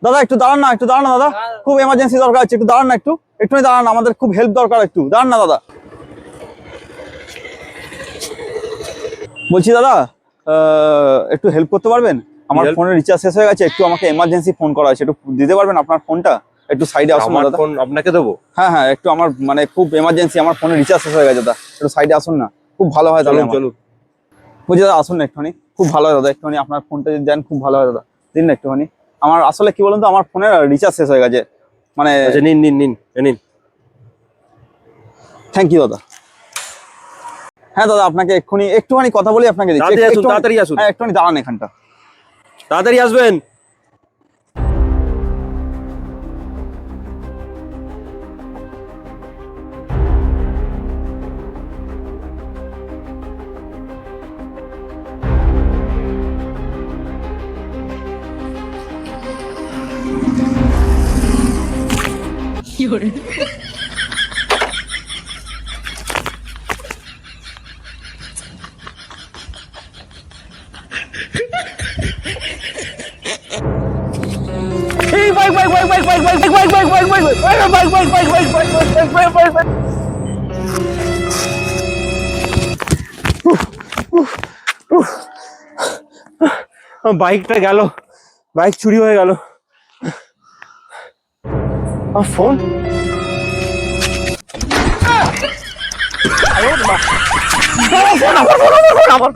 দাদা একটু দাঁড়ান না, একটু দাঁড়ান না দাদা, খুব এমার্জেন্সি দরকার আছে, একটু দাঁড়ান না, একটুখানি দাঁড়ান, আমাদের খুব হেল্প দরকার, একটু দাঁড়ান না দাদা। বলছি দাদা একটু হেল্প করতে পারবেন? আমার ফোনের রিচার্জ শেষ হয়ে গেছে, একটু আমাকে এমার্জেন্সি ফোন করা আছে, একটু দিতে পারবেন আপনার ফোনটা? একটু সাইডে আসুন না দাদা। ফোন আপনাকে দেবো? হ্যাঁ হ্যাঁ, একটু আমার মানে খুব এমার্জেন্সি, আমার ফোনের রিচার্জ শেষ হয়ে গেছে দাদা, একটু সাইডে আসুন না, খুব ভালো হয় তাহলে। চলুন। বলছি দাদা আসুন না একটুখানি, খুব ভালো হয় দাদা, একটুখানি আপনার ফোনটা যদি দেন খুব ভালো হয় দাদা, দিন না একটুখানি। আমার আসলে কি বলুন তো, আমার ফোনের রিচার্জ শেষ হয়ে গেছে মানে। আচ্ছা নিন। থ্যাংক ইউ দাদা। হ্যাঁ দাদা, আপনাকে একটুখানি কথা বলি, আপনাকে দিচ্ছি। তাড়াতাড়ি আসুন। হ্যাঁ একটুখানি দাঁড়ান এখানটা। তাড়াতাড়ি আসবেন। বাইকটা গেল, বাইক চুরি হয়ে গেল। ফোন আমার